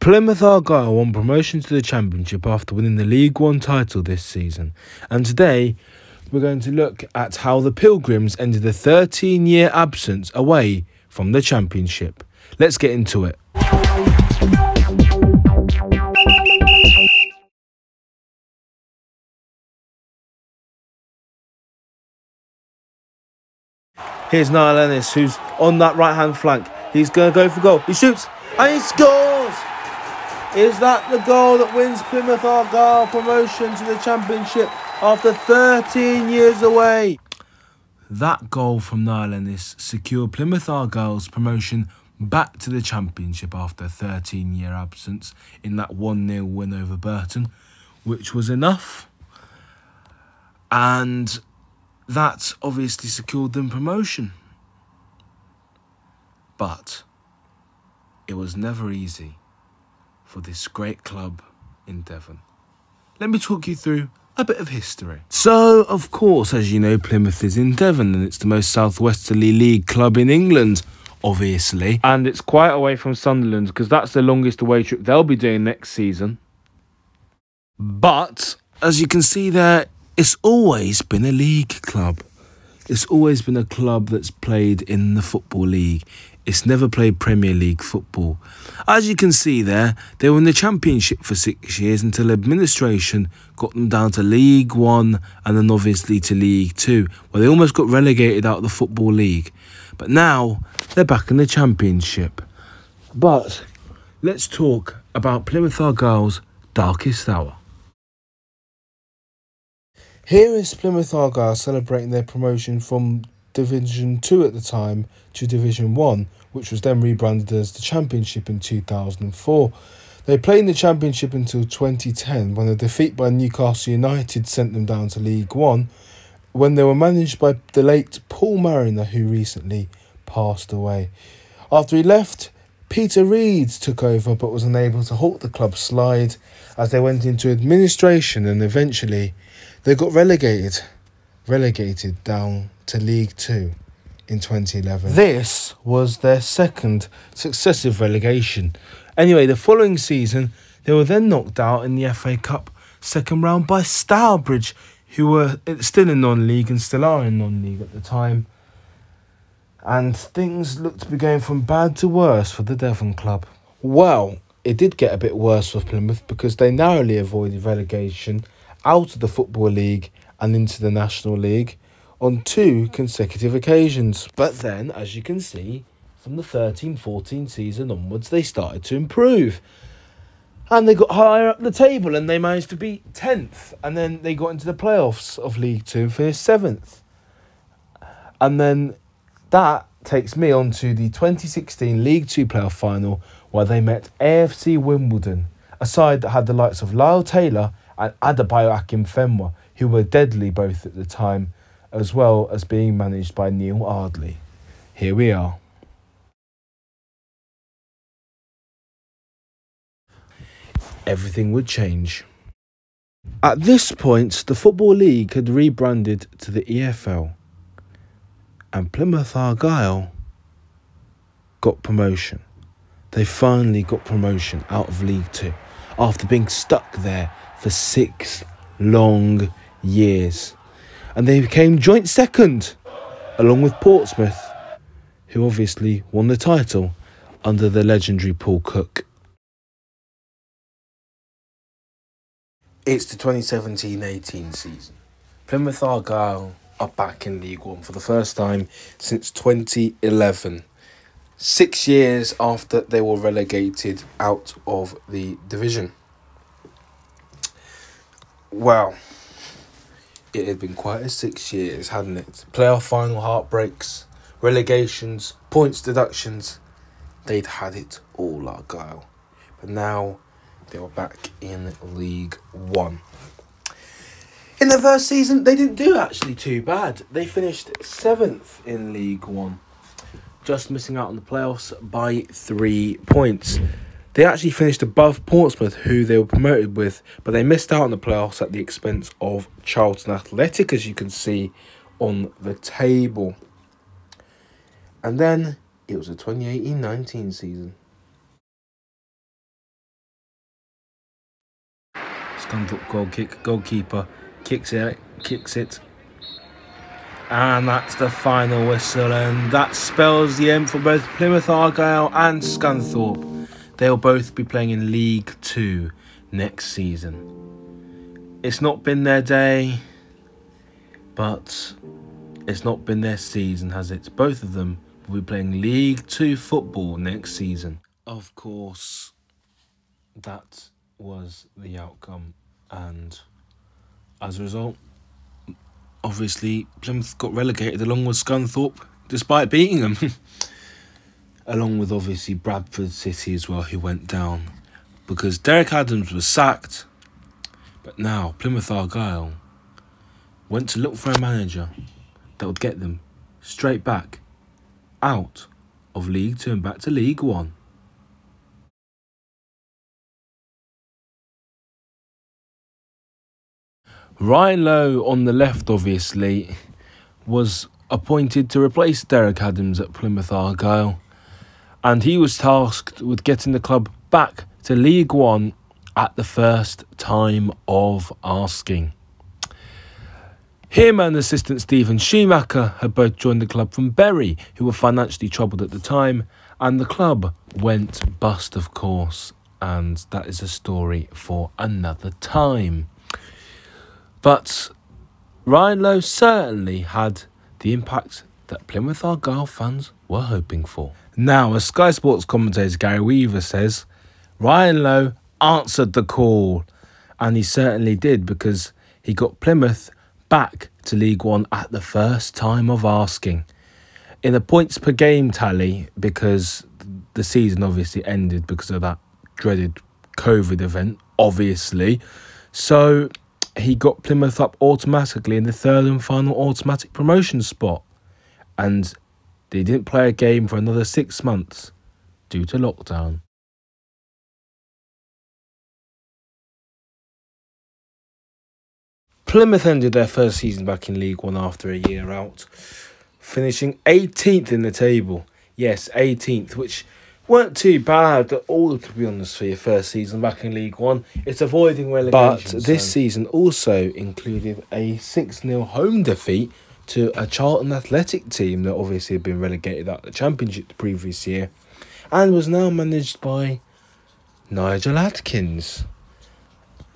Plymouth Argyle won promotion to the Championship after winning the League One title this season. And today, we're going to look at how the Pilgrims ended a 13-year absence away from the Championship. Let's get into it. Here's Niall Ennis, who's on that right-hand flank. He's going to go for goal. He shoots and he scores! Is that the goal that wins Plymouth Argyle promotion to the Championship after 13 years away? That goal from Niall Ennis secured Plymouth Argyle's promotion back to the Championship after a 13-year absence in that 1-0 win over Burton, which was enough. And that obviously secured them promotion. But it was never easy for this great club in Devon. Let me talk you through a bit of history. So, of course, as you know, Plymouth is in Devon and it's the most southwesterly league club in England, obviously. And it's quite away from Sunderland because that's the longest away trip they'll be doing next season. But, as you can see there, it's always been a league club. It's always been a club that's played in the Football League. It's never played Premier League football. As you can see there, they were in the Championship for 6 years until administration got them down to League One and then obviously to League Two, where they almost got relegated out of the Football League. But now they're back in the Championship. But let's talk about Plymouth Argyle's darkest hour. Here is Plymouth Argyle celebrating their promotion from Division 2 at the time to Division 1, which was then rebranded as the Championship in 2004. They played in the Championship until 2010, when a defeat by Newcastle United sent them down to League 1, when they were managed by the late Paul Mariner, who recently passed away. After he left, Peter Reid took over but was unable to halt the club's slide as they went into administration, and eventually they got relegated down to League 2 in 2011. This was their second successive relegation. Anyway, the following season, they were then knocked out in the FA Cup second round by Stourbridge, who were still in non-league and still are in non-league at the time. And things looked to be going from bad to worse for the Devon club. Well, it did get a bit worse for Plymouth because they narrowly avoided relegation out of the Football League and into the National League on 2 consecutive occasions. But then, as you can see, from the 13-14 season onwards, they started to improve. And they got higher up the table and they managed to be 10th. And then they got into the playoffs of League 2 and finished 7th. And then that takes me on to the 2016 League 2 playoff final, where they met AFC Wimbledon, a side that had the likes of Lyle Taylor and Adebayo Akinfenwa, who were deadly both at the time, as well as being managed by Neil Ardley. Here we are. Everything would change. At this point, the Football League had rebranded to the EFL, and Plymouth Argyle got promotion. They finally got promotion out of League 2 after being stuck there for 6 long years. And they became joint second, along with Portsmouth, who obviously won the title under the legendary Paul Cook. It's the 2017-18 season. Plymouth Argyle are back in League One for the first time since 2011. 6 years after they were relegated out of the division. Well, it had been quite a 6 years, hadn't it? Playoff final heartbreaks, relegations, points deductions. They'd had it all, Argyle. But now they were back in League One. In their first season, they didn't do actually too bad. They finished 7th in League One, just missing out on the playoffs by 3 points. They actually finished above Portsmouth, who they were promoted with, but they missed out on the playoffs at the expense of Charlton Athletic, as you can see on the table. And then it was the 2018-19 season. Scunthorpe goal kick. Goalkeeper kicks it. And that's the final whistle, and that spells the end for both Plymouth Argyle and Scunthorpe. They'll both be playing in League 2 next season. It's not been their day, but it's not been their season, has it? Both of them will be playing League 2 football next season. Of course, that was the outcome, and as a result, obviously, Plymouth got relegated along with Scunthorpe, despite beating them. Along with, obviously, Bradford City as well, who went down. Because Derek Adams was sacked. But now, Plymouth Argyle went to look for a manager that would get them straight back out of League 2 and back to League 1. Ryan Lowe on the left, obviously, was appointed to replace Derek Adams at Plymouth Argyle, and he was tasked with getting the club back to League 1 at the first time of asking. Him and assistant Stephen Schumacher had both joined the club from Bury, who were financially troubled at the time, and the club went bust, of course, and that is a story for another time. But Ryan Lowe certainly had the impact that Plymouth Argyle fans were hoping for. Now, as Sky Sports commentator Gary Weaver says, Ryan Lowe answered the call, and he certainly did, because he got Plymouth back to League 1 at the first time of asking. In a points per game tally, because the season obviously ended because of that dreaded COVID event, obviously. So he got Plymouth up automatically in the third and final automatic promotion spot. And they didn't play a game for another 6 months due to lockdown. Plymouth ended their first season back in League 1 after a year out, finishing 18th in the table. Yes, 18th, which weren't too bad at all, to be honest, for your first season back in League 1. It's avoiding relegation. But this season also included a 6-0 home defeat to a Charlton Athletic team that obviously had been relegated out of the Championship the previous year and was now managed by Nigel Adkins.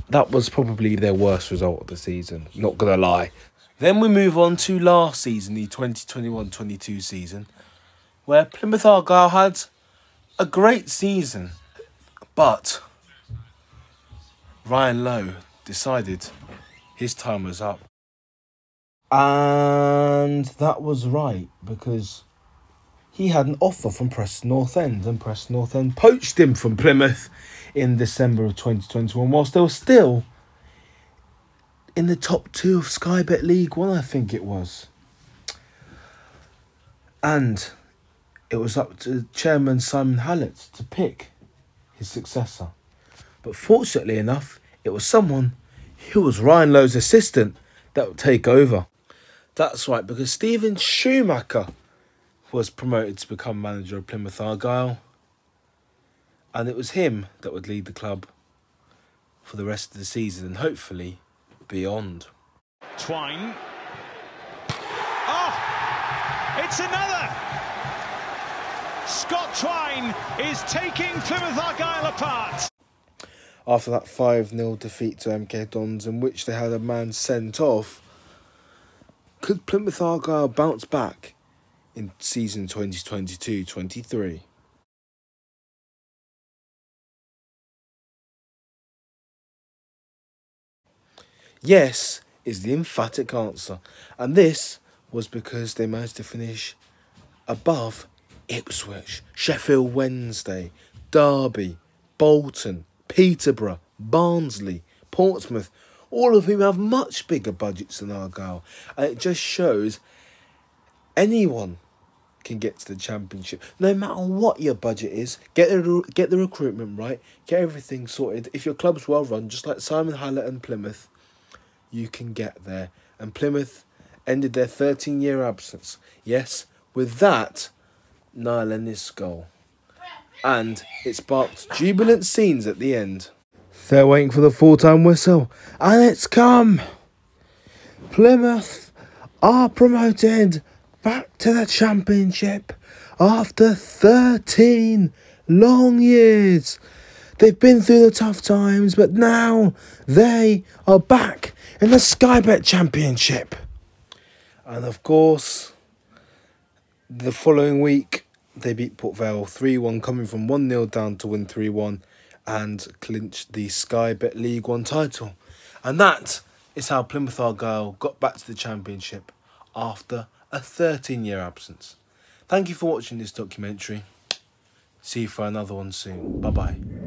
That was probably their worst result of the season, not going to lie. Then we move on to last season, the 2021-22 season, where Plymouth Argyle had a great season, but Ryan Lowe decided his time was up. And that was right, because he had an offer from Preston North End, and Preston North End poached him from Plymouth in December of 2021, whilst they were still in the top 2 of Sky Bet League 1, I think it was. And it was up to Chairman Simon Hallett to pick his successor. But fortunately enough, it was someone who was Ryan Lowe's assistant that would take over. That's right, because Stephen Schumacher was promoted to become manager of Plymouth Argyle, and it was him that would lead the club for the rest of the season and hopefully beyond. Twine. Oh, it's another! Scott Twine is taking Plymouth Argyle apart. After that 5-0 defeat to MK Dons, in which they had a man sent off, could Plymouth Argyle bounce back in season 2022-23? Yes is the emphatic answer, and this was because they managed to finish above Ipswich, Sheffield Wednesday, Derby, Bolton, Peterborough, Barnsley, Portsmouth, all of whom have much bigger budgets than Argyle. And it just shows anyone can get to the Championship, no matter what your budget is. Get the recruitment right, get everything sorted. If your club's well run, just like Simon Hallett and Plymouth, you can get there. And Plymouth ended their 13-year absence, yes, with that Niall Ennis goal. And it sparked jubilant scenes at the end. They're waiting for the full-time whistle, and it's come. Plymouth are promoted back to the Championship after 13 long years. They've been through the tough times, but now they are back in the Sky Bet Championship. And of course, the following week, they beat Port Vale 3-1, coming from 1-0 down to win 3-1 and clinched the Sky Bet League One title. And that is how Plymouth Argyle got back to the Championship after a 13-year absence. Thank you for watching this documentary. See you for another one soon. Bye-bye.